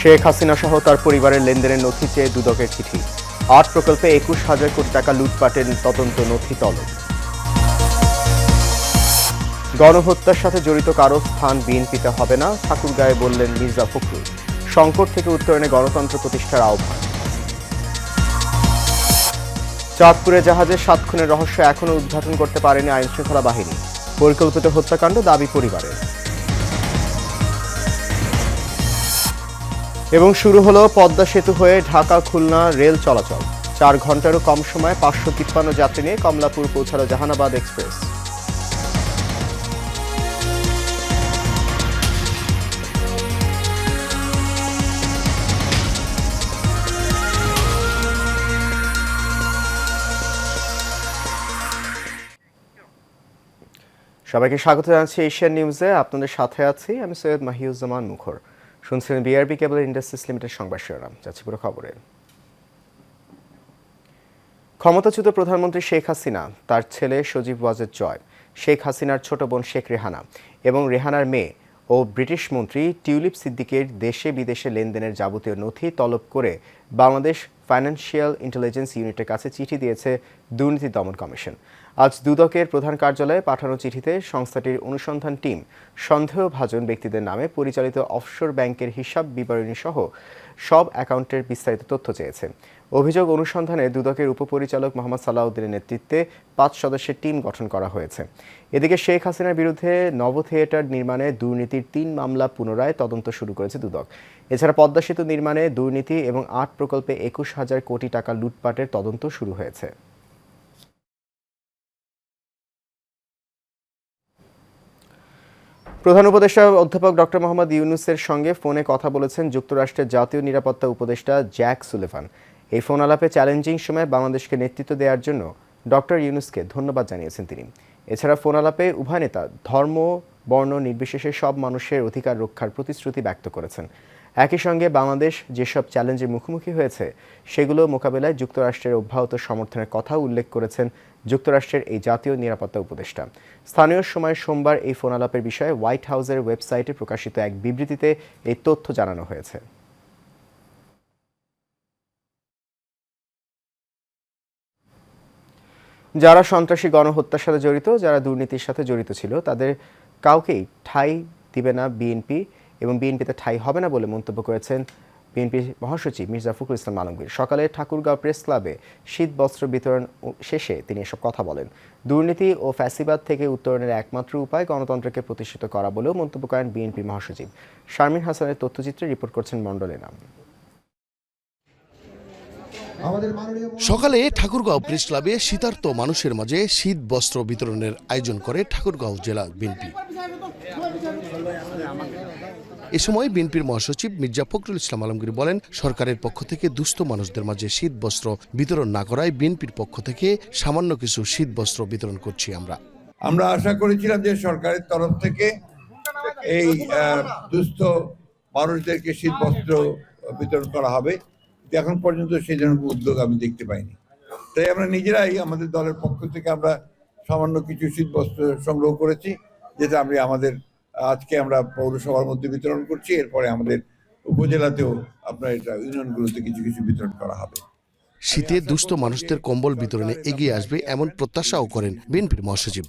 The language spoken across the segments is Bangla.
শেখ হাসিনা সহ তার পরিবারের লেনদেনের নথি চেয়ে দুদকের চিঠি। ৮ প্রকল্পে ২১,০০০ কোটি টাকা লুটপাটের তদন্ত নথি তলব। গণহত্যার সাথে জড়িত কারো স্থান বিএনপিতে হবে না, ঠাকুরগাঁয়ে বললেন মির্জা ফখরুল। সংকট থেকে উত্তরণে গণতন্ত্র প্রতিষ্ঠার আহ্বান। চাঁদপুরে জাহাজের ৭ খুনের রহস্য এখনও উদ্ঘাটন করতে পারেনি আইনশৃঙ্খলা বাহিনী। পরিকল্পিত হত্যাকাণ্ড দাবি পরিবারের। এবং শুরু হলো পদ্মা সেতু হয়ে ঢাকা খুলনা রেল চলাচল। ৪ ঘন্টারও কম সময়ে ৫৫৩ যাত্রী নিয়ে কমলাপুর পৌঁছালো জাহানাবাদ এক্সপ্রেস। সবাইকে স্বাগত জানাচ্ছি এশিয়ান নিউজে। আপনাদের সাথে আছি আমি সৈয়দ মাহিউজ্জামান মুখর। শুনছেন বিআরবি কেবল ইন্ডাস্ট্রিজ লিমিটেড সংবাদ শিরোনাম। যাচ্ছি পুরো খবরে। ক্ষমতাচ্যুত প্রধানমন্ত্রী শেখ হাসিনা, তার ছেলে সজীব ওয়াজেদ জয়, শেখ হাসিনার ছোট বোন শেখ রেহানা এবং রেহানার মেয়ে ও ব্রিটিশ মন্ত্রী টিউলিপ সিদ্দিকের দেশে বিদেশে লেনদেনের যাবতীয় নথি তলব করে বাংলাদেশ ফাইন্যান্সিয়াল ইন্টেলিজেন্স ইউনিটের কাছে চিঠি দিয়েছে দুর্নীতি দমন কমিশন। আজ দুদকের প্রধান কার্যালয়ে পাঠানো চিঠিতে সংস্থাটির অনুসন্ধান টিম সন্দেহভাজন ব্যক্তিদের নামে পরিচালিত অফশোর ব্যাংকের হিসাব বিবরণী সহ সব অ্যাকাউন্টের বিস্তারিত তথ্য চেয়েছে। অভিযোগ অনুসন্ধানে দুদকের উপপরিচালক মোহাম্মদ সালাউদ্দিনের নেতৃত্বে ৫ সদস্যের টিম গঠন করা হয়েছে। এদিকে শেখ হাসিনার বিরুদ্ধে নব থিয়েটার নির্মাণে দুর্নীতির ৩ মামলা পুনরায় তদন্ত শুরু করেছে দুদক। এছাড়া পদ্মা সেতু নির্মাণে দুর্নীতি এবং ৮ প্রকল্পে ২১,০০০ কোটি টাকা লুটপাটের তদন্ত শুরু হয়েছে। প্রধান উপদেষ্টা অধ্যাপক ডক্টর মোহাম্মদ ইউনূসের সঙ্গে ফোনে কথা বলেছেন যুক্তরাষ্ট্রের জাতীয় নিরাপত্তা উপদেষ্টা জ্যাক সুলিভান। এই ফোন আলাপে চ্যালেঞ্জিং সময়ে বাংলাদেশকে নেতৃত্ব দেওয়ার জন্য ডক্টর ইউনূসকে ধন্যবাদ জানিয়েছেন তিনি। এছাড়া ফোন আলাপে উভয় নেতা ধর্ম বর্ণ নির্বিশেষে সব মানুষের অধিকার রক্ষার প্রতিশ্রুতি ব্যক্ত করেছেন। একই সঙ্গে বাংলাদেশ যেসব চ্যালেঞ্জের মুখোমুখি হয়েছে সেগুলো মোকাবেলায় যুক্তরাষ্ট্রের অব্যাহত সমর্থনের কথাও উল্লেখ করেছেন যুক্তরাষ্ট্রের এই জাতীয় নিরাপত্তা উপদেষ্টা। স্থানীয় সময় সোমবার এই ফোন আলাপের বিষয়ে হোয়াইট হাউসের ওয়েবসাইটে প্রকাশিত এক বিবৃতিতে এই তথ্য জানানো হয়েছে। যারা সন্ত্রাসী গণহত্যার সাথে জড়িত, যারা দুর্নীতির সাথে জড়িত ছিল, তাদের কাউকেই ঠাঁই দিবে না বিএনপি এবং বিএনপিতে ঠাঁই হবে না বলে মন্তব্য করেছেন বিএনপির মহাসচিব মির্জা ফখরুল ইসলাম আলমগীর। সকালে ঠাকুরগাঁও প্রেস ক্লাবে শীত বস্ত্র বিতরণ শেষে তিনি এসব কথা বলেন। দুর্নীতি ও ফ্যাসিবাদ থেকে উত্তরণের একমাত্র উপায় গণতন্ত্রকে প্রতিষ্ঠিত করা বলেও মন্তব্য করেন বিএনপির মহাসচিব। শারমিন হাসানের তথ্যচিত্রে রিপোর্ট করছেন মণ্ডল এনাম। সকালে ঠাকুরগাঁও প্রেস ক্লাবে শীতার্ত মানুষের মাঝে শীত বস্ত্র বিতরণের আয়োজন করে ঠাকুরগাঁও জেলা বিএনপি। এ সময় বিএনপির মহাসচিব মির্জা ফখরুল ইসলাম আলমগীর বলেন, সরকারের পক্ষ থেকে দুস্থ মানুষদের মাঝে শীত বস্ত্র বিতরণ না করায় বিএনপির পক্ষ থেকে সামান্য কিছু শীত বস্ত্র বিতরণ করছি। আমরা আশা করেছিলাম যে সরকারের তরফ থেকে এই দুস্থ মানুষদেরকে শীত বস্ত্র বিতরণ করা হবে, এখন পর্যন্ত সেই ধরনের উদ্যোগ আমি দেখতে পাইনি। তাই আমরা নিজেরাই আমাদের দলের পক্ষ থেকে আমরা সামান্য কিছু শীত বস্ত্র সংগ্রহ করেছি, যেটা আজকে আমরা পৌরসভার মধ্যে বিতরণ করছি। এরপরে আমাদের উপজেলাতেও আপনার এটা ইউনিয়নগুলোতে কিছু কিছু বিতরণ করা হবে। শীতে দুস্থ মানুষদের কম্বল বিতরণে এগিয়ে আসবে এমন প্রত্যাশাও করেন বিএনপির মহাসচিব।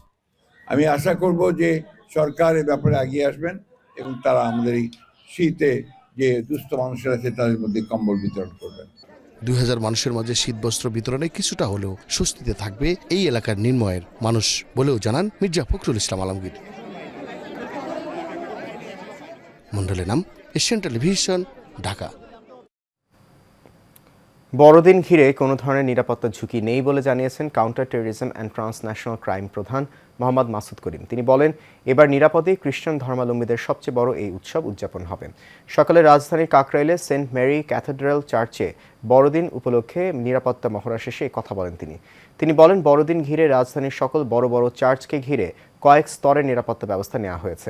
আমি আশা করব যে সরকার এ ব্যাপারে এগিয়ে আসবেন এবং তারা আমাদের এই শীতে যে দুস্থ মানুষের আছে তাদের মধ্যে কম্বল বিতরণ করবেন। ২,০০০ মানুষের মাঝে শীতবস্ত্র বিতরণে কিছুটা হলেও স্বস্তিতে থাকবে এই এলাকার নির্ময়ের মানুষ বলেও জানান মির্জা ফখরুল ইসলাম আলমগীর। মন্ডলের নাম, এশিয়ান টেলিভিশন, ঢাকা। বড়দিন ঘিরে কোনো ধরনের নিরাপত্তা ঝুঁকি নেই বলে জানিয়েছেন counter terrorism and transnational crime প্রধান মোহাম্মদ মাসুদ করিম। তিনি বলেন, এবার নিরাপদে খ্রিস্টান ধর্মাবলম্বীদের সবচেয়ে বড় এই উৎসব উদযাপন হবে। সকালে রাজধানীর কাকরাইলে সেন্ট মেরি ক্যাথেড্রাল চার্চে বড়দিন উপলক্ষে নিরাপত্তা মহড়া শেষে কথা বলেন তিনি বলেন, বড়দিন ঘিরে রাজধানীর সকল বড় বড় চার্চকে ঘিরে কয়েক স্তরের নিরাপত্তা ব্যবস্থা নেওয়া হয়েছে।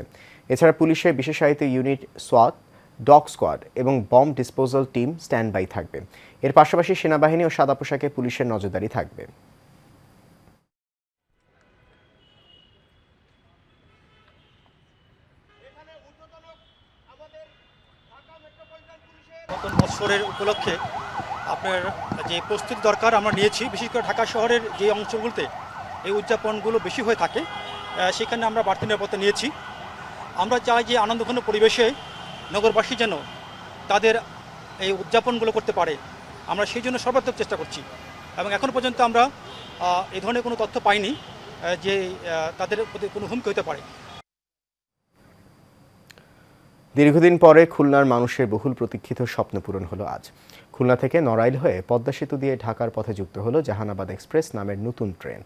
এছাড়া পুলিশের বিশেষায়িত ইউনিট, সোয়াট, ডগ স্কোয়াড এবং bomb disposal team stand by থাকবে। এর পাশাপাশি সেনাবাহিনী ও সাদা পোশাকে পুলিশের নজরদারি থাকবে। নতুন বছরের উপলক্ষে আপনার যে প্রস্তুতি দরকার আমরা নিয়েছি, বিশেষ করে ঢাকা শহরের যে অঞ্চলগুলোতে এই উদযাপনগুলো বেশি হয়ে থাকে সেখানে আমরা বাড়তি নিরাপত্তা নিয়েছি। আমরা চাই যে আনন্দঘন পরিবেশে নগরবাসী যেন তাদের এই উদযাপনগুলো করতে পারে, আমরা সেই জন্য সর্বাত্মক চেষ্টা করছি এবং এখন পর্যন্ত আমরা এই ধরনের কোনো তথ্য পাইনি যে তাদের প্রতি কোনো হুমকি হতে পারে। দীর্ঘদিন পরে খুলনার মানুষের বহুল প্রতীক্ষিত স্বপ্ন পূরণ হলো আজ। খুলনা থেকে নড়াইল হয়ে পদ্মা সেতু দিয়ে ঢাকার পথে যুক্ত হলো জাহানাবাদ এক্সপ্রেস নামের নতুন ট্রেন।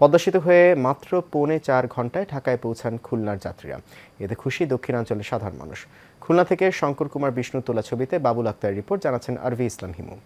পদ্মা সেতু হয়ে মাত্র 3.25 ঘন্টায় ঢাকায় পৌঁছান খুলনার যাত্রীরা। এতে খুশি দক্ষিণাঞ্চলের সাধারণ মানুষ। খুলনা থেকে শঙ্কর কুমার বিষ্ণু তোলা ছবিতে বাবুল আক্তার রিপোর্ট, জানাচ্ছেন আরভি ইসলাম হিমু।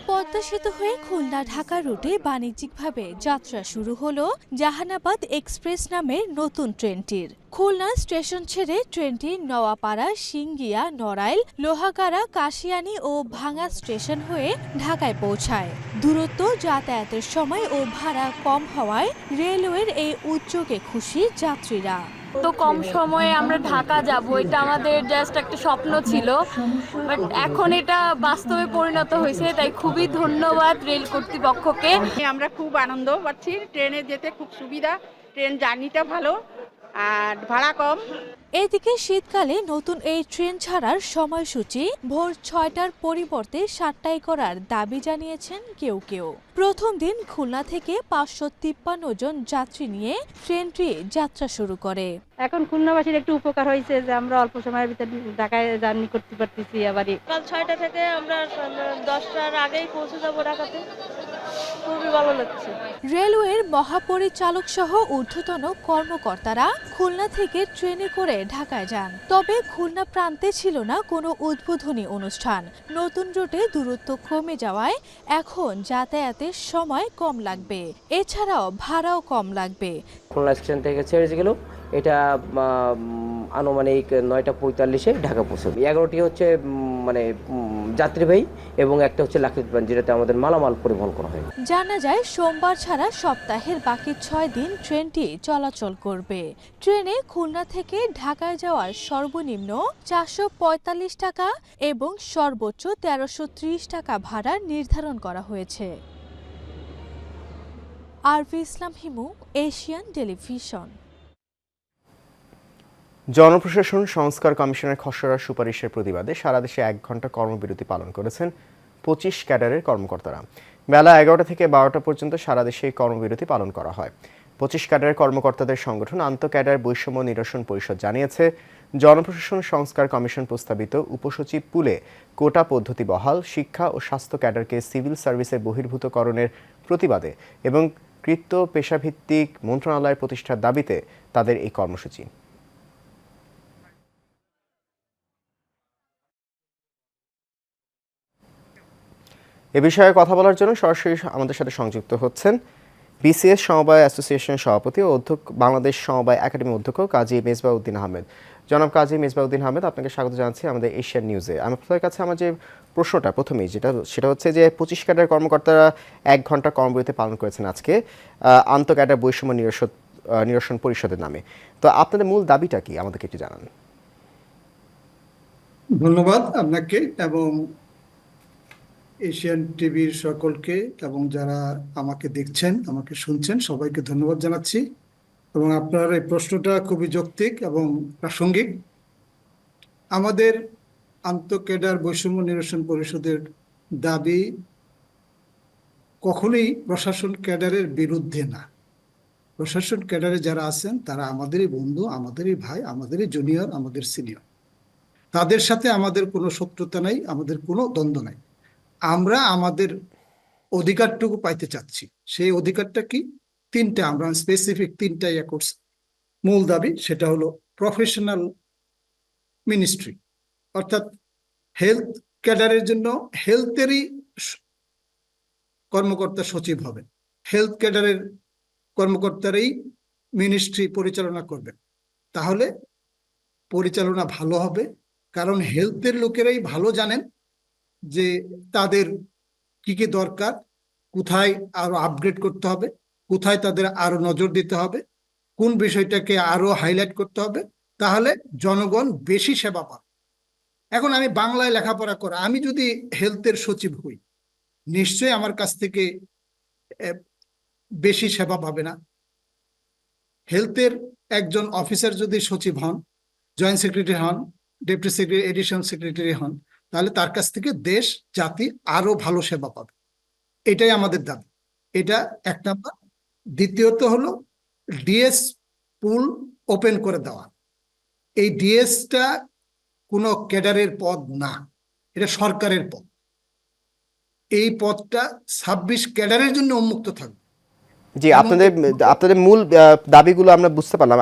পদ্মা সেতু হয়ে খুলনা ঢাকা রুটে বাণিজ্যিকভাবে যাত্রা শুরু হলো জাহানাবাদ এক্সপ্রেস নামের নতুন ট্রেনটির। খুলনা স্টেশন ছেড়ে ট্রেনটি নওয়াপাড়া, সিংগিয়া, নড়াইল, লোহাগাড়া, কাশিয়ানী ও ভাঙা স্টেশন হয়ে ঢাকায় পৌঁছায়। দূরত্ব, যাতায়াতের সময় ও ভাড়া কম হওয়ায় রেলওয়ের এই উদ্যোগে খুশি যাত্রীরা। তো কম সময়ে আমরা ঢাকা যাব, এটা আমাদের জাস্ট একটা স্বপ্ন ছিল, বাট এখন এটা বাস্তবে পরিণত হয়েছে, তাই খুবই ধন্যবাদ রেল কর্তৃপক্ষকে। আমরা খুব আনন্দ পাচ্ছি, ট্রেনে যেতে খুব সুবিধা, ট্রেন জার্নিটা ভালো আর ভাড়া কম। এদিকে শীতকালে নতুন এই ট্রেন ছাড়ার সময়সূচি ভোর 6টার পরিবর্তে 7টায় করার দাবি জানিয়েছেন কেউ কেউ। প্রথম দিন খুলনা থেকে 553 জন যাত্রী নিয়ে ট্রেনটি যাত্রা শুরু করে। এখন খুলনাবাসীর একটু উপকার হয়েছে যে আমরা অল্প সময়ের ভিতরে ঢাকায় জার্নি করতে পারতেছি। আবারই কাল 6টা থেকে আমরা 10টার আগেই পৌঁছে যাবো ঢাকাতে, খুবই ভালো লাগছে। রেলওয়ের মহাপরিচালক সহ ঊর্ধ্বতন কর্মকর্তারা খুলনা থেকে ট্রেনে করে ঢাকায় যান। তবে খুলনা প্রান্তে ছিল না কোনো উদ্বোধনী অনুষ্ঠান। নতুন রুটে দূরত্ব কমে যাওয়ায় এখন যাতায়াতের সময় কম লাগবে, এছাড়াও ভাড়াও কম লাগবে। খুলনা স্টেশন থেকে ছেড়ে গেল, এটা আনুমানিক 9টা 45-এ ঢাকা পৌঁছবে। 11টি হচ্ছে মানে যাত্রীবাহী এবং একটা হচ্ছে লাক্ষিত বিমান, যেটাতে আমাদের মালামাল পরিবহন করা হয়। জানা যায় সোমবার ছাড়া সপ্তাহের বাকি 6 দিন ট্রেনটি চলাচল করবে। ট্রেনে খুলনা থেকে ঢাকায় যাওয়ার সর্বনিম্ন 445 টাকা এবং সর্বোচ্চ 1330 টাকা ভাড়া নির্ধারণ করা হয়েছে। আরভি ইসলাম হিমু, এশিয়ান টেলিভিশন। জনপ্রশাসন সংস্কার কমিশনের খসড়ার সুপারিশের প্রতিবাদে সারা দেশে 1 ঘন্টা কর্মবিরতি পালন করেছেন 25 ক্যাডারের কর্মকর্তারা। বেলা 11টা থেকে 12টা পর্যন্ত সারা দেশে কর্মবিরতি পালন করা হয়। 25 ক্যাডারের কর্মকর্তাদের সংগঠন আন্তঃ ক্যাডার বৈষম্য নিরসন পরিষদ জানিয়েছে, জনপ্রশাসন সংস্কার কমিশন প্রস্তাবিত উপসচিব পুলে কোটা পদ্ধতি বহাল, শিক্ষা ও স্বাস্থ্য ক্যাডারকে সিভিল সার্ভিসের বহির্ভূতকরণের প্রতিবাদে এবং কৃত্য পেশাভিত্তিক মন্ত্রণালয়ের প্রতিষ্ঠার দাবিতে তাদের এই কর্মসূচি। এ বিষয়ে কথা বলার জন্য সরাসরি আমাদের সাথে সংযুক্ত হচ্ছেন বিসিএস সমবায় অ্যাসোসিয়েশনের সভাপতি ও বাংলাদেশ সমবায় একাডেমি অধ্যক্ষ কাজী মেজবাউদ্দিন আহমেদ। জনাব কাজী মেজবাউদ্দিন আহমেদ, আপনাকে স্বাগত জানাচ্ছি আমাদের এশিয়ান নিউজে। আপনার কাছে আমার যে প্রশ্নটা প্রথমেই সেটা হচ্ছে যে 25 ক্যাডার কর্মকর্তারা 1 ঘন্টা কর্মবিরতি পালন করেছেন আজকে আন্তঃ ক্যাডার বৈষম্য নিরসন পরিষদের নামে। তো আপনাদের মূল দাবিটা কি আমাদেরকে একটু জানান। ধন্যবাদ আপনাকে এবং এশিয়ান টিভির সকলকে এবং যারা আমাকে দেখছেন, আমাকে শুনছেন, সবাইকে ধন্যবাদ জানাচ্ছি। এবং আপনার এই প্রশ্নটা খুবই যৌক্তিক এবং প্রাসঙ্গিক। আমাদের আন্তঃ ক্যাডার বৈষম্য নিরসন পরিষদের দাবি কখনোই প্রশাসন ক্যাডারের বিরুদ্ধে না। প্রশাসন ক্যাডারে যারা আছেন তারা আমাদেরই বন্ধু, আমাদেরই ভাই, আমাদেরই জুনিয়র, আমাদের সিনিয়র। তাদের সাথে আমাদের কোনো শত্রুতা নাই, আমাদের কোনো দ্বন্দ্ব নাই। আমরা আমাদের অধিকারটুকু পাইতে চাচ্ছি। সেই অধিকারটা কি? 3টা, আমরা স্পেসিফিক 3টা করছি। মূল দাবি সেটা হলো প্রফেশনাল মিনিস্ট্রি, অর্থাৎ হেলথ ক্যাডারের জন্য হেলথেরই কর্মকর্তা সচিব হবেন, হেলথ ক্যাডারের কর্মকর্তারাই মিনিস্ট্রি পরিচালনা করবেন। তাহলে পরিচালনা ভালো হবে, কারণ হেলথের লোকেরাই ভালো জানেন যে তাদের কি কি দরকার, কোথায় আরো আপগ্রেড করতে হবে, কোথায় তাদের আরো নজর দিতে হবে, কোন বিষয়টাকে আরো হাইলাইট করতে হবে, তাহলে জনগণ বেশি সেবা পাবে। এখন আমি বাংলায় লেখাপড়া করা, আমি যদি হেলথের সচিব হই, নিশ্চয়ই আমার কাছ থেকে বেশি সেবা পাবে না। হেলথের একজন অফিসার যদি সচিব হন, জয়েন্ট সেক্রেটারি হন, ডেপুটি সেক্রেটারি, এডিশনাল সেক্রেটারি হন, তাহলে তার কাছ থেকে দেশ জাতি আরো ভালো সেবা পাবে। এটাই আমাদের দাবি। এটা এক নাম্বার। দ্বিতীয়ত হলো ডিএস পুল ওপেন করে দেওয়া। এই ডিএসটা কোনো ক্যাডারের পদ না, এটা সরকারের পদ। এই পদটা 26 ক্যাডারের জন্য উন্মুক্ত থাকবে। জি, আপনাদের মূল দাবিগুলো আমরা বুঝতে পারলাম।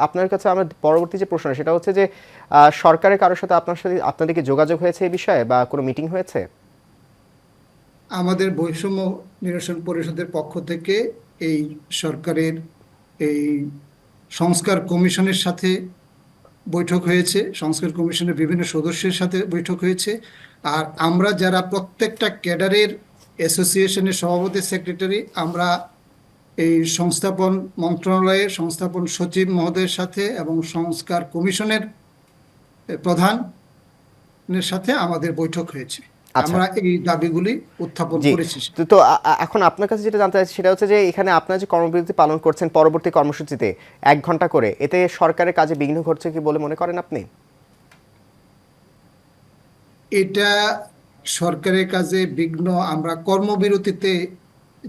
আপনার কাছে আমার পরবর্তী যে প্রশ্ন সেটা হচ্ছে যে সরকারের কারোর সাথে আপনাদের কি যোগাযোগ হয়েছে এই বিষয়ে বা কোনো মিটিং হয়েছে? আমাদের বৈষম্য নিরসন পরিষদের পক্ষ থেকে এই সরকারের এই সংস্কার কমিশনের সাথে বৈঠক হয়েছে, সংস্কার কমিশনের বিভিন্ন সদস্যের সাথে বৈঠক হয়েছে। আর আমরা যারা প্রত্যেকটা ক্যাডারের অ্যাসোসিয়েশনের সভাপতি, সেক্রেটারি, আমরা এই সংস্থাপন মন্ত্রণালয়ের সংস্থাপন সচিব মহোদয়ের সাথে এবং সংস্কার কমিশনের প্রধানের সাথে আমাদের বৈঠক হয়েছে। আমরা এই দাবিগুলি উত্থাপন করেছি। তো এখন আপনার কাছে যেটা জানতে চাইছি সেটা হচ্ছে যে এখানে আপনারা যে কর্মবিরতি পালন করছেন পরবর্তী কর্মসূচিতে 1 ঘন্টা করে, এতে সরকারের কাজে বিঘ্ন ঘটছে কি বলে মনে করেন আপনি? এটা সরকারের কাজে বিঘ্ন, আমরা কর্মবিরতিতে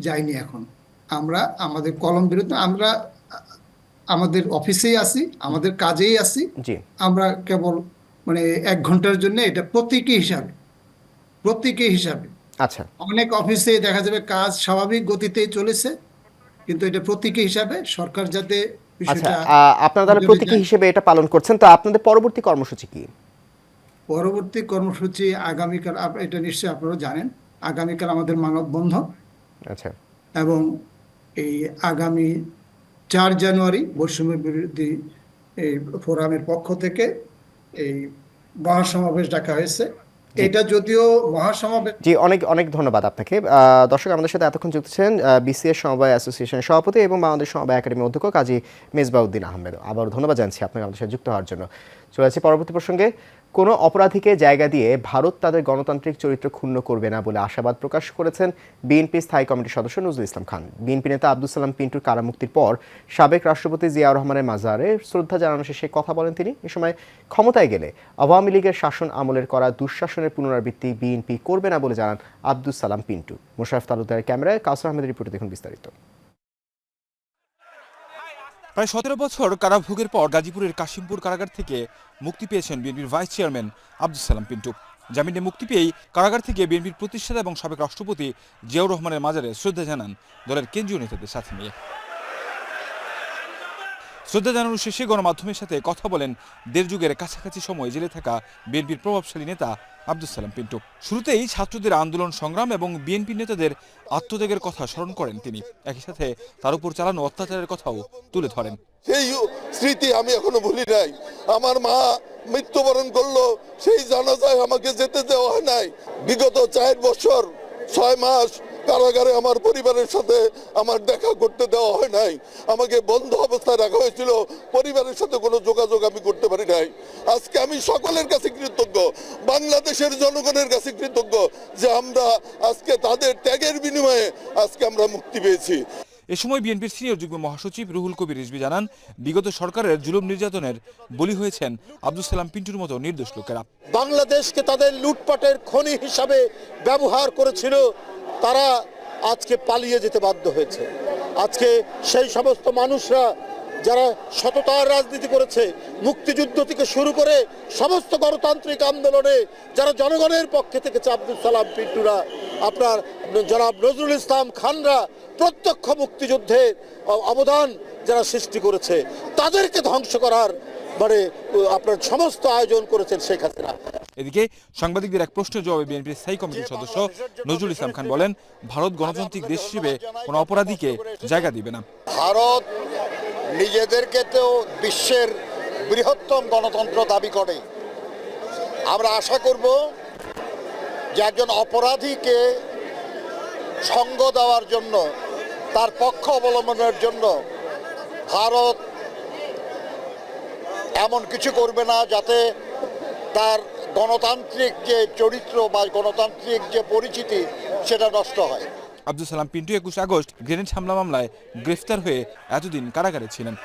যাইনি। এখন আমরা আমাদের কলম বিরতি, আমরা আমাদের অফিসেই আছি, আমাদের কাজেই আছি। আমরা কেবল মানে 1 ঘন্টার জন্য এটা প্রতীকী হিসাবে। আচ্ছা, অনেক অফিসে দেখা যাবে কাজ স্বাভাবিক গতিতে চলেছে, কিন্তু এটা প্রতীকী হিসাবে সরকার যাতে আচ্ছা, আপনারা তাহলে প্রতীকী হিসেবে এটা পালন করছেন। তো আপনাদের পরবর্তী কর্মসূচি কি? পরবর্তী কর্মসূচি আগামীকাল, এটা নিশ্চয়ই আপনারা জানেন, আগামীকাল আমাদের মানববন্ধন। আচ্ছা, এবং এই আগামী 4 জানুয়ারি বৈষম্য বিরোধী এই ফোরামের পক্ষ থেকে এই মহাসমাবেশ ডাকা হয়েছে। এটা যদিও মহাসমাবেশ। জি, অনেক অনেক ধন্যবাদ আপনাকে। দর্শক, আমাদের সাথে এতক্ষণ যুক্ত ছিলেন বিসিএস সমবায় অ্যাসোসিয়েশনের সভাপতি এবং বাংলাদেশ সমবায় একাডেমির অধ্যক্ষ কাজী মেজবাউদ্দিন আহমেদ। আবার ধন্যবাদ জানাচ্ছি আপনাকে আমাদের সাথে যুক্ত হওয়ার জন্য। চলে যাচ্ছি পরবর্তী প্রসঙ্গে। কোনো অপরাধীকে জায়গা দিয়ে ভারত তাদের গণতান্ত্রিক চরিত্র ক্ষুণ্ণ করবে না বলে আশাবাদ প্রকাশ করেছেন বিএনপি স্থায়ী কমিটির সদস্য নজরুল ইসলাম খান। বিএনপি নেতা আব্দুস সালাম পিন্টুর কারামুক্তির পর সাবেক রাষ্ট্রপতি জিয়াউর রহমানের মাজারে শ্রদ্ধা জানানো শেষে কথা বলেন তিনি। এ সময় ক্ষমতায় গেলে আওয়ামী লীগের শাসন আমলের করা দুঃশাসনের পুনরাবৃত্তি বিএনপি করবে না বলে জানান আব্দুস সালাম পিন্টু। মোশাররফ তালুকদারের ক্যামেরায় কাউসার আহমেদের রিপোর্টে দেখুন বিস্তারিত। প্রায় 17 বছর কারাভোগের পর গাজীপুরের কাশিমপুর কারাগার থেকে মুক্তি পেয়েছেন বিএনপির ভাইস চেয়ারম্যান আব্দুস সালাম পিন্টু। জামিনে মুক্তি পেয়েই কারাগার থেকে বিএনপির প্রতিষ্ঠাতা এবং সাবেক রাষ্ট্রপতি জিয়াউর রহমানের মাজারে শ্রদ্ধা জানান দলের কেন্দ্রীয় নেতাদের সাথে নিয়ে। শ্রদ্ধা জানানোর শেষে গণমাধ্যমের সাথে কথা বলেন 1.5 যুগের কাছাকাছি সময় জেলে থাকা বিএনপির প্রভাবশালী নেতা আব্দুস সালাম পিন্টু। শুরুতেই ছাত্রদের আন্দোলন সংগ্রাম এবং বিএনপি নেতাদের আত্মত্যাগের কথা স্মরণ করেন তিনি। একই সাথে তার উপর চালানো অত্যাচারের কথাও তুলে ধরেন। সেই স্মৃতি আমি এখনো ভুলি নাই। আমার মা মৃত্যুবরণ করলো, সেই জানাজায় আমাকে যেতে দেওয়া হয় নাই। বিগত 4 বছর 6 মাস কারাগারে আমার পরিবারের সাথে আমার দেখা করতে দেওয়া হয় নাই। আমাকে বন্ধ অবস্থায় রাখা হয়েছিল, পরিবারের সাথে কোনো যোগাযোগ আমি করতে পারি নাই। আজকে আমি সকলের কাছে কৃতজ্ঞ, বাংলাদেশের জনগণের কাছে কৃতজ্ঞ যে আমরা আজকে তাদের ত্যাগের বিনিময়ে আজকে আমরা মুক্তি পেয়েছি। এ সময় বিএনপির সিনিয়র যুগ্ম মহাসচিব রুহুল কবির রিজভী জানান, বিগত সরকারের জুলুম নির্যাতনের বলি হয়েছেন আব্দুস সালাম পিন্টুর মতো নির্দোষ লোকেরা। বাংলাদেশকে তাদের লুটপাটের খনি হিসাবে ব্যবহার করেছিল, তারা আজকে পালিয়ে যেতে বাধ্য হয়েছে। আজকে সেই সমস্ত মানুষরা যারা সততার রাজনীতি করেছে, মুক্তিযুদ্ধ থেকে শুরু করে সমস্ত গণতান্ত্রিক আন্দোলনে যারা জনগণের পক্ষে থেকেছে, আব্দুস সালাম পিন্টুরা, আপনার জনাব নজরুল ইসলাম খানরা প্রত্যক্ষ মুক্তিযুদ্ধের অবদান যারা সৃষ্টি করেছে, তাদেরকে ধ্বংস করার মানে আপনার সমস্ত আয়োজন করেছেন শেখ হাসিনা। এদিকে সাংবাদিকদের এক প্রশ্নের জবাবে বিএনপির স্থায়ী কমিটির সদস্য নজরুল ইসলাম খান বলেন, ভারত গণতান্ত্রিক দেশ হিসেবে কোনো অপরাধীকে জায়গা দিবে না। ভারত নিজেদেরকে তো বিশ্বের বৃহত্তম গণতন্ত্র দাবি করে। আমরা আশা করব যে একজন অপরাধীকে সঙ্গ দেওয়ার জন্য, তার পক্ষ অবলম্বনের জন্য ভারত এমন কিছু করবে না যাতে তার গণতান্ত্রিক যে চরিত্র বা গণতান্ত্রিক যে পরিচিতি সেটা নষ্ট হয়। আব্দুল সালাম পিন্টু 21 আগস্ট গ্রেনেড হামলা মামলায় গ্রেফতার হয়ে এতদিন কারাগারে ছিলেন।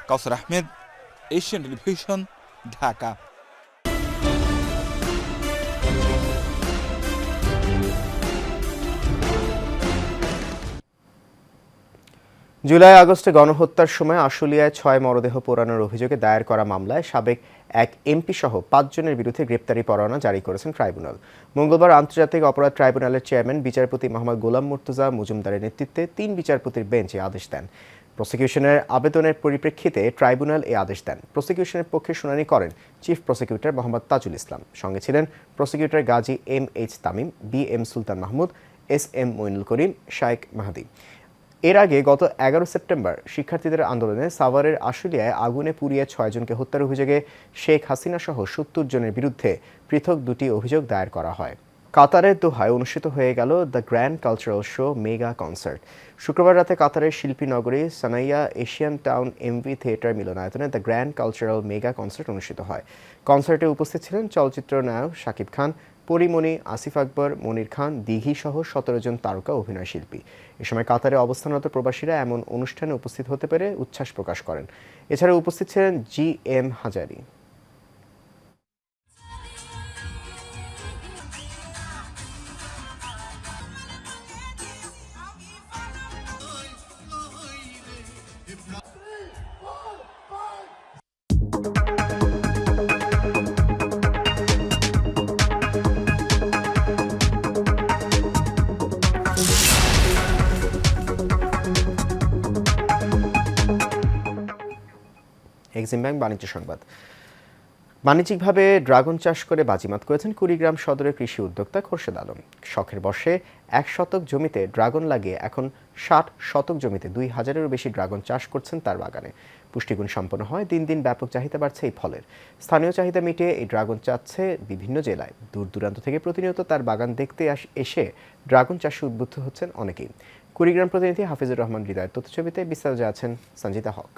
কাউসার আহমেদ, এশিয়ান টেলিভিশন, ঢাকা। জুলাই আগস্টে গণহত্যার সময় আশুলিয়ায় 6 মরদেহ পোড়ানোর অভিযোগে দায়ের করা মামলায় সাবেক এক এমপি সহ 5 জনের বিরুদ্ধে গ্রেপ্তারি পরোয়ানা জারি করেছেন ট্রাইব্যুনাল। মঙ্গলবার আন্তর্জাতিক অপরাধ ট্রাইব্যুনালের চেয়ারম্যান বিচারপতি মোহাম্মদ গোলাম মুর্তজা মজুমদারের নেতৃত্বে 3 বিচারপতির বেঞ্চ এই আদেশ দেন। প্রসিকিউশনের আবেদনের পরিপ্রেক্ষিতে ট্রাইব্যুনাল এই আদেশ দেন। প্রসিকিউশনের পক্ষে শুনানি করেন চিফ প্রসিকিউটর মোহাম্মদ তাজুল ইসলাম। সঙ্গে ছিলেন prosecutor Gazi MH Tamim, BM সুলতান মাহমুদ, SM মইনুল করিম, শাইখ মাহাদি। এর আগে গত 11 সেপ্টেম্বর শিক্ষার্থীদের আন্দোলনে সাভারের আশুলিয়ায় আগুনে পুড়িয়ে 6 জনকে হত্যার অভিযোগে শেখ হাসিনা সহ 70 জনের বিরুদ্ধে পৃথক 2টি অভিযোগ দায়ের করা হয়। কাতারের দোহায় অনুষ্ঠিত হয়ে গেল the grand cultural show mega concert. শুক্রবার রাতে কাতারের শিল্পী নগরী সানাইয়া এশিয়ান টাউন MV থিয়েটার মিলনায়তনে the grand cultural mega concert অনুষ্ঠিত হয়। কনসার্টে উপস্থিত ছিলেন চলচ্চিত্র নায়ক শাকিব খান, পরিমণি, আসিফ আকবর, মনির খান, দিঘি সহ 17 জন তারকা অভিনয় শিল্পী। এ সময় কাতারে অবস্থানরত প্রবাসীরা এমন অনুষ্ঠানে উপস্থিত হতে পেরে উচ্ছ্বাস প্রকাশ করেন। এছাড়া উপস্থিত ছিলেন GM হাজারি। এক্সিম ব্যাংক বাণিজ্য সংবাদ। বাণিজ্যিকভাবে ড্রাগন চাষ করে বাজিমাত করেছেন কুড়িগ্রাম সদরের কৃষি উদ্যোক্তা খোরশেদ আলম। শখের বশে 1 শতক জমিতে ড্রাগন লাগিয়ে এখন 60 শতক জমিতে 2000-এরও বেশি ড্রাগন চাষ করছেন তার বাগানে। পুষ্টিগুণ সম্পন্ন হয় দিন দিন ব্যাপক চাহিদা বাড়ছে এই ফলের। স্থানীয় চাহিদা মিটিয়ে এই ড্রাগন চাচ্ছে বিভিন্ন জেলায়। দূর দূরান্ত থেকে প্রতিনিয়ত তার বাগান দেখতে এসে ড্রাগন চাষে উদ্বুদ্ধ হচ্ছেন অনেকেই। কুড়িগ্রাম প্রতিনিধি হাফিজুর রহমান হৃদয়ের তথ্যছবিতে বিস্তারিত আছেন সঞ্জিতা হক।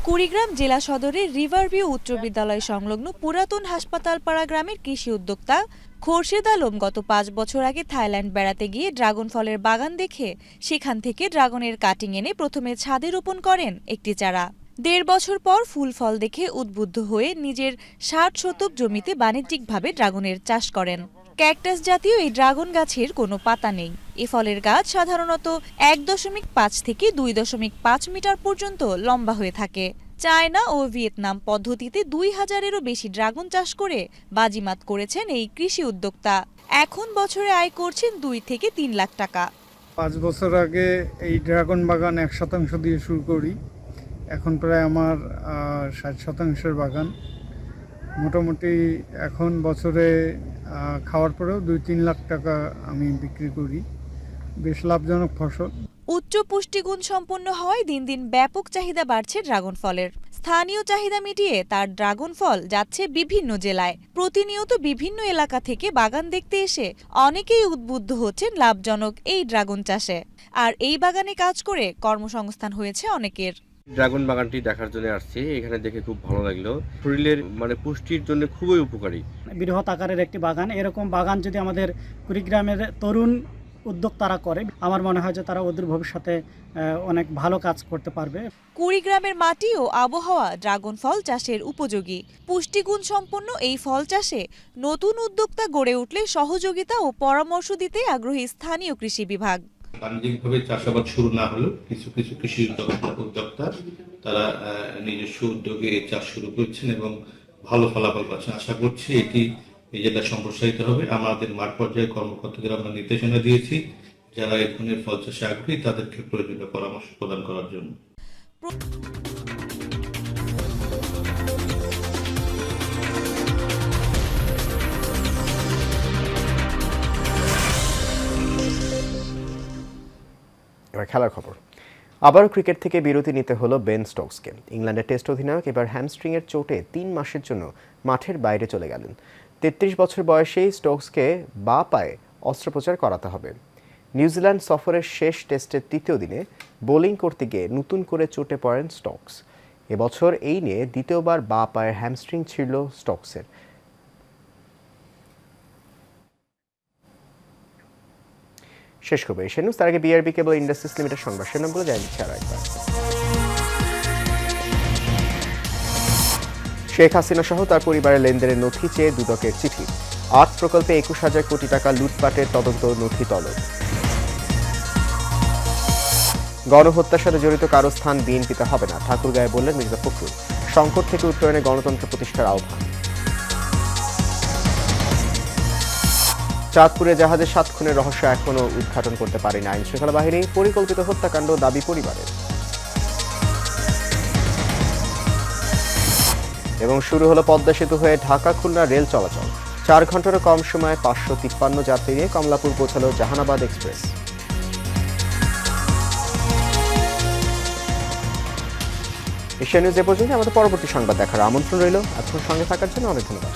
কুড়িগ্রাম জেলা সদরের রিভারভিউ উচ্চ বিদ্যালয় সংলগ্ন পুরাতন হাসপাতালপাড়া গ্রামের কৃষি উদ্যোক্তা খোরশেদ আলম গত 5 বছর আগে থাইল্যান্ড বেড়াতে গিয়ে ড্রাগন ফলের বাগান দেখে সেখান থেকে ড্রাগনের কাটিং এনে প্রথমে ছাদে রোপণ করেন একটি চারা। 1.5 বছর পর ফুল ফল দেখে উদ্বুদ্ধ হয়ে নিজের 60 শতক জমিতে বাণিজ্যিকভাবে ড্রাগনের চাষ করেন। ক্যাকটাস জাতীয় এই ড্রাগন গাছের কোনো পাতা নেই। এ ফলের গাছ সাধারণত 1.5 থেকে 2.5 মিটার পর্যন্ত লম্বা হয়ে থাকে। চায়না ও ভিয়েতনাম পদ্ধতিতে 2000-এরও বেশি ড্রাগন চাষ করে বাজিমাত করেছেন এই কৃষি উদ্যোক্তা। এখন বছরে আয় করছেন 2 থেকে 3 লাখ টাকা। 5 বছর আগে এই ড্রাগন বাগান 1% দিয়ে শুরু করি। এখন প্রায় আমার 60% বাগান। মোটামুটি এখন বছরে খাওয়ার পরেও 2-3 লাখ টাকা আমি বিক্রি করি। বেশ লাভজনক ফসল। উচ্চ পুষ্টিগুণ সম্পন্ন হয় দিন দিন ব্যাপক চাহিদা বাড়ছে ড্রাগন ফলের। স্থানীয় চাহিদা মিটিয়ে তার ড্রাগন ফল যাচ্ছে বিভিন্ন জেলায়। প্রতিনিয়ত বিভিন্ন এলাকা থেকে বাগান দেখতে এসে অনেকেই উদ্বুদ্ধ হচ্ছেন লাভজনক এই ড্রাগন চাষে। আর এই বাগানে কাজ করে কর্মসংস্থান হয়েছে অনেকের। ড্রাগন বাগানটি দেখার জন্য আসছি, এখানে দেখে খুব ভালো লাগলো। শরীরের পুষ্টির জন্য খুবই উপকারী। বৃহৎ আকারের একটি বাগান, এরকম বাগান যদি আমাদের কুড়িগ্রামের তরুণ উদ্যোক্তারা করে, আমার মনে হয় যে তারা ওদের ভবিষ্যতে অনেক ভালো কাজ করতে পারবে। কুড়িগ্রামের মাটি ও আবহাওয়া ড্রাগন ফল চাষের উপযোগী। পুষ্টিগুণ সম্পন্ন এই ফল চাষে নতুন উদ্যোক্তা গড়ে উঠলে সহযোগিতা ও পরামর্শ দিতে আগ্রহী স্থানীয় কৃষি বিভাগ। বাণিজ্যিকভাবে চাষাবাদ শুরু না হলেও কিছু কিছু কৃষি উদ্যোক্তা তারা নিজস্ব উদ্যোগে চাষ শুরু করছেন এবং ভালো ফলাফল পাচ্ছেন। আশা করছি এটি এই জেলা সম্প্রসারিত হবে। আমাদের মাঠ পর্যায়ে কর্মকর্তাদের আমরা নির্দেশনা দিয়েছি যারা এই ধরনের ফল চাষে আগ্রহী তাদেরকে প্রয়োজনীয় পরামর্শ প্রদান করার জন্য। এবার খেলার খবর। আবারও ক্রিকেট থেকে বিরতি নিতে হলো বেন স্টোকসকে। ইংল্যান্ডের টেস্ট অধিনায়ক এবার হ্যামস্ট্রিংয়ের চোটে 3 মাসের জন্য মাঠের বাইরে চলে গেলেন। 33 বছর বয়সেই স্টোকসকে বাঁ পায়ে অস্ত্রোপচার করাতে হবে। নিউজিল্যান্ড সফরের শেষ টেস্টের 3য় দিনে বোলিং করতে গিয়ে নতুন করে চোটে পড়েন স্টোকস। এবছর এই নিয়ে দ্বিতীয়বার বাঁ পায়ের হ্যামস্ট্রিং ছিঁড়ল স্টোকসের। শেষ করবো এশিয়া নিউজ, তার আগে বিআরবি কেবল ইন্ডাস্ট্রিজ লিমিটেড সংবাদ শিরোনামগুলো জানিয়ে দিচ্ছি আরো একবার। শেখ হাসিনা সহ তার পরিবারের লেনদেনের নথি চেয়ে দুদকের চিঠি। ৮ প্রকল্পে ২১,০০০ কোটি টাকা লুটপাটের তদন্ত নথি তলব। গণহত্যার সাথে জড়িত কারো স্থান বিএনপিতে হবে না, ঠাকুরগাঁয়ে বললেন মির্জা ফখরুল। সংকট থেকে উত্তরণে গণতন্ত্র প্রতিষ্ঠার আহ্বান। চাঁদপুরে জাহাজের ৭ খুনের রহস্য এখনও উদ্ঘাটন করতে পারেনি আইন শৃঙ্খলা বাহিনী, পরিকল্পিত হত্যাকাণ্ড দাবি পরিবারের। এবং শুরু হলো পদ্মা সেতু হয়ে ঢাকা খুলনা রেল চলাচল। ৪ ঘন্টারও কম সময়ে ৫৫৩ যাত্রী নিয়ে কমলাপুর পৌঁছালো জাহানাবাদ এক্সপ্রেস। এশিয়া নিউজ এ পর্যন্ত। আমাদের পরবর্তী সংবাদ দেখার আমন্ত্রণ রইল। এতক্ষণ সঙ্গে থাকার জন্য অনেক ধন্যবাদ।